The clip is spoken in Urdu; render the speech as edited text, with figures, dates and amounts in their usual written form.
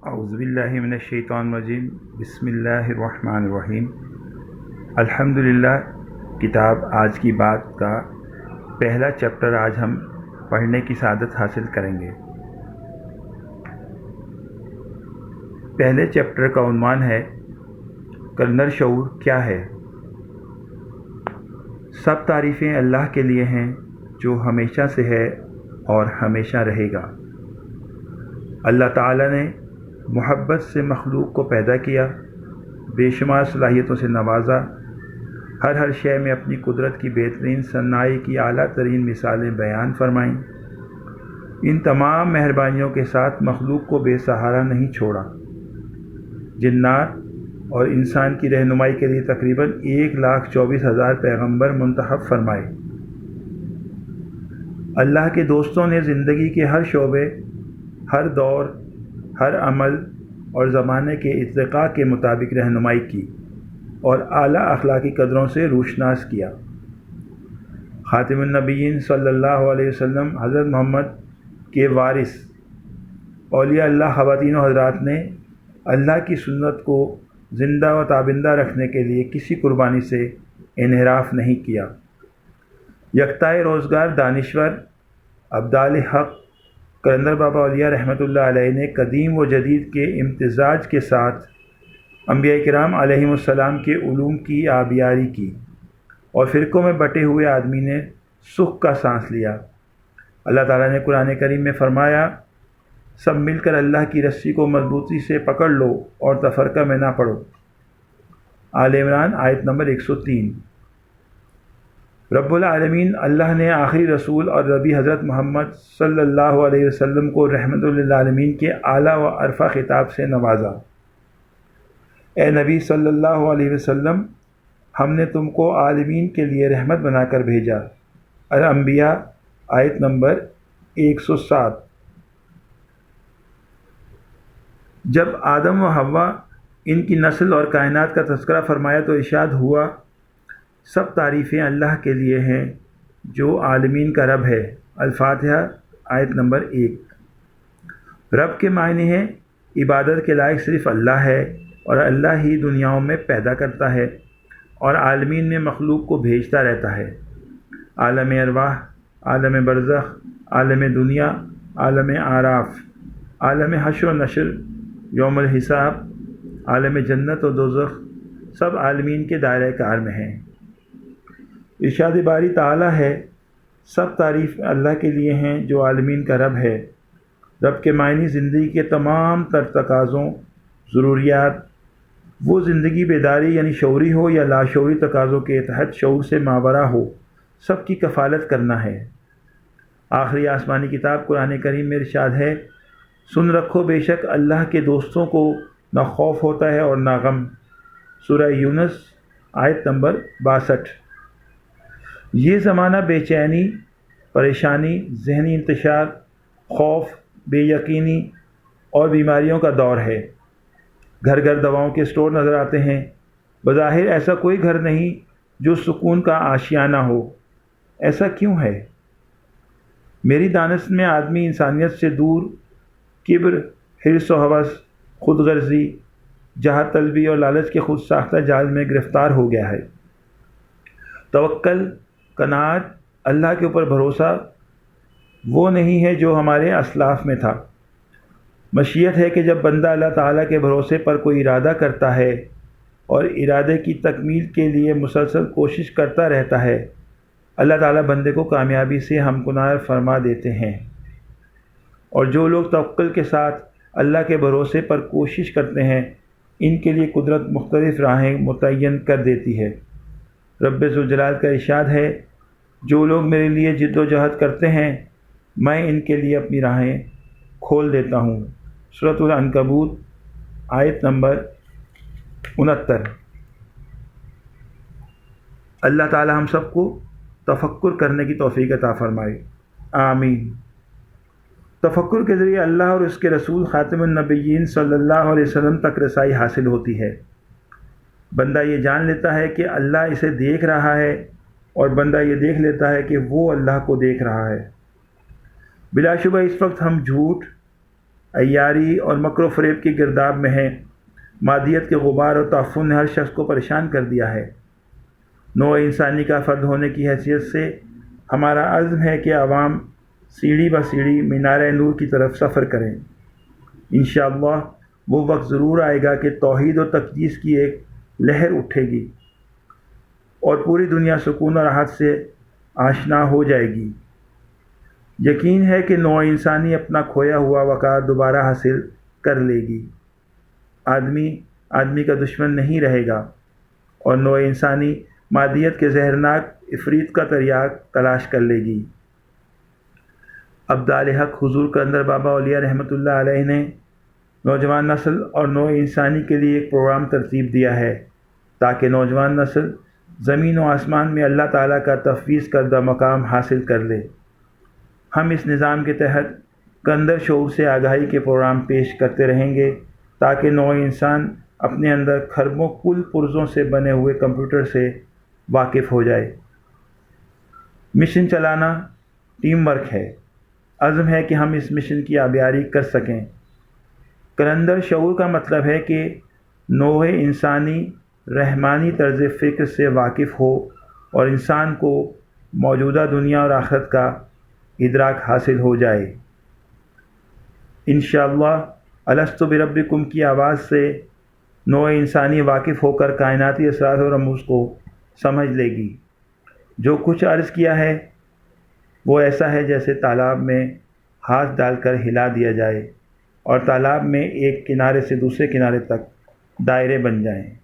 اعوذ باللہ من الشیطان الرجیم بسم اللہ الرحمن الرحیم۔ الحمدللہ، کتاب آج کی بات کا پہلا چیپٹر آج ہم پڑھنے کی سعادت حاصل کریں گے۔ پہلے چیپٹر کا عنوان ہے کلندر شعور کیا ہے؟ سب تعریفیں اللہ کے لیے ہیں جو ہمیشہ سے ہے اور ہمیشہ رہے گا۔ اللہ تعالیٰ نے محبت سے مخلوق کو پیدا کیا، بے شمار صلاحیتوں سے نوازا، ہر شے میں اپنی قدرت کی بہترین صنائی کی اعلیٰ ترین مثالیں بیان فرمائیں۔ ان تمام مہربانیوں کے ساتھ مخلوق کو بے سہارا نہیں چھوڑا۔ جنات اور انسان کی رہنمائی کے لیے تقریباً 1,24,000 پیغمبر منتخب فرمائے۔ اللہ کے دوستوں نے زندگی کے ہر شعبے، ہر دور، ہر عمل اور زمانے کے ارتقاء کے مطابق رہنمائی کی اور اعلیٰ اخلاقی قدروں سے روشناس کیا۔ خاتم النبیین صلی اللہ علیہ وسلم حضرت محمد کے وارث اولیاء اللہ خواتین و حضرات نے اللہ کی سنت کو زندہ و تابندہ رکھنے کے لیے کسی قربانی سے انحراف نہیں کیا۔ یکتائے روزگار دانشور ابدال حق کلندر بابا اولیاء رحمۃ اللہ علیہ نے قدیم و جدید کے امتزاج کے ساتھ انبیاء کرام علیہم السلام کے علوم کی آبیاری کی اور فرقوں میں بٹے ہوئے آدمی نے سکھ کا سانس لیا۔ اللہ تعالیٰ نے قرآن کریم میں فرمایا، سب مل کر اللہ کی رسی کو مضبوطی سے پکڑ لو اور تفرقہ میں نہ پڑو۔ آل عمران آیت نمبر 103۔ رب العالمین اللہ نے آخری رسول اور نبی حضرت محمد صلی اللہ علیہ وسلم کو رحمت للعالمین کے اعلیٰ و عرفہ خطاب سے نوازا۔ اے نبی صلی اللہ علیہ وسلم، ہم نے تم کو عالمین کے لیے رحمت بنا کر بھیجا۔ الانبیاء آیت نمبر 107۔ جب آدم و حوا ان کی نسل اور کائنات کا تذکرہ فرمایا تو ارشاد ہوا، سب تعریفیں اللہ کے لیے ہیں جو عالمین کا رب ہے۔ الفاتحہ آیت نمبر 1۔ رب کے معنی ہیں عبادت کے لائق صرف اللہ ہے اور اللہ ہی دنیاؤں میں پیدا کرتا ہے اور عالمین میں مخلوق کو بھیجتا رہتا ہے۔ عالم ارواح، عالم برزخ، عالم دنیا، عالم اعراف، عالم حشر و نشر، یوم الحساب، عالم جنت و دوزخ، سب عالمین کے دائرۂ کار میں ہیں۔ ارشاد باری تعالیٰ ہے، سب تعریف اللہ کے لیے ہیں جو عالمین کا رب ہے۔ رب کے معنی زندگی کے تمام تر تقاضوں، ضروریات، وہ زندگی بیداری یعنی شعوری ہو یا لاشعوری تقاضوں کے تحت شعور سے ماورا ہو، سب کی کفالت کرنا ہے۔ آخری آسمانی کتاب قرآن کریم میں ارشاد ہے، سن رکھو بے شک اللہ کے دوستوں کو نہ خوف ہوتا ہے اور نہ غم۔ سورہ یونس آیت نمبر 62۔ یہ زمانہ بے چینی، پریشانی، ذہنی انتشار، خوف، بے یقینی اور بیماریوں کا دور ہے۔ گھر گھر دواؤں کے اسٹور نظر آتے ہیں۔ بظاہر ایسا کوئی گھر نہیں جو سکون کا آشیانہ ہو۔ ایسا کیوں ہے؟ میری دانست میں آدمی انسانیت سے دور کبر، حرص و ہوس، خود غرضی، جہہ طلبی اور لالچ کے خود ساختہ جال میں گرفتار ہو گیا ہے۔ توکل، قناعت، اللہ کے اوپر بھروسہ وہ نہیں ہے جو ہمارے اسلاف میں تھا۔ مشیت ہے کہ جب بندہ اللہ تعالیٰ کے بھروسے پر کوئی ارادہ کرتا ہے اور ارادے کی تکمیل کے لیے مسلسل کوشش کرتا رہتا ہے، اللہ تعالیٰ بندے کو کامیابی سے ہمکنار فرما دیتے ہیں۔ اور جو لوگ توکل کے ساتھ اللہ کے بھروسے پر کوشش کرتے ہیں، ان کے لیے قدرت مختلف راہیں متعین کر دیتی ہے۔ رب ذوالجلال کا ارشاد ہے، جو لوگ میرے لیے جد و جہد کرتے ہیں میں ان کے لیے اپنی راہیں کھول دیتا ہوں۔ سورۃ العنکبوت آیت نمبر 69۔ اللہ تعالی ہم سب کو تفکر کرنے کی توفیق عطا فرمائے، آمین۔ تفکر کے ذریعے اللہ اور اس کے رسول خاتم النبیین صلی اللہ علیہ وسلم تک رسائی حاصل ہوتی ہے۔ بندہ یہ جان لیتا ہے کہ اللہ اسے دیکھ رہا ہے اور بندہ یہ دیکھ لیتا ہے کہ وہ اللہ کو دیکھ رہا ہے۔ بلا شبہ اس وقت ہم جھوٹ، عیاری اور مکر و فریب کی گرداب میں ہے۔ مادیت کے غبار اور تعفن نے ہر شخص کو پریشان کر دیا ہے۔ نوع انسانی کا فرد ہونے کی حیثیت سے ہمارا عزم ہے کہ عوام سیڑھی بہ سیڑھی مینار نور کی طرف سفر کریں۔ انشاءاللہ وہ وقت ضرور آئے گا کہ توحید و تقدیس کی ایک لہر اٹھے گی اور پوری دنیا سکون اور راحت سے آشنا ہو جائے گی۔ یقین ہے کہ نوع انسانی اپنا کھویا ہوا وقار دوبارہ حاصل کر لے گی۔ آدمی کا دشمن نہیں رہے گا اور نوع انسانی مادیت کے زہرناک افریت کا تریاق تلاش کر لے گی۔ ابدال حق حضور قلندر بابا اولیاء رحمۃ اللہ علیہ نے نوجوان نسل اور نوع انسانی کے لیے ایک پروگرام ترتیب دیا ہے تاکہ نوجوان نسل زمین و آسمان میں اللہ تعالیٰ کا تفویض کردہ مقام حاصل کر لے۔ ہم اس نظام کے تحت قلندر شعور سے آگاہی کے پروگرام پیش کرتے رہیں گے تاکہ نوع انسان اپنے اندر کھربوں کل پرزوں سے بنے ہوئے کمپیوٹر سے واقف ہو جائے۔ مشن چلانا ٹیم ورک ہے۔ عزم ہے کہ ہم اس مشن کی آبیاری کر سکیں۔ قلندر شعور کا مطلب ہے کہ نوع انسانی رحمانی طرز فکر سے واقف ہو اور انسان کو موجودہ دنیا اور آخرت کا ادراک حاصل ہو جائے۔ انشاءاللہ الستو بربکم کی آواز سے نوع انسانی واقف ہو کر کائناتی اسرار و رموز کو سمجھ لے گی۔ جو کچھ عرض کیا ہے وہ ایسا ہے جیسے تالاب میں ہاتھ ڈال کر ہلا دیا جائے اور تالاب میں ایک کنارے سے دوسرے کنارے تک دائرے بن جائیں۔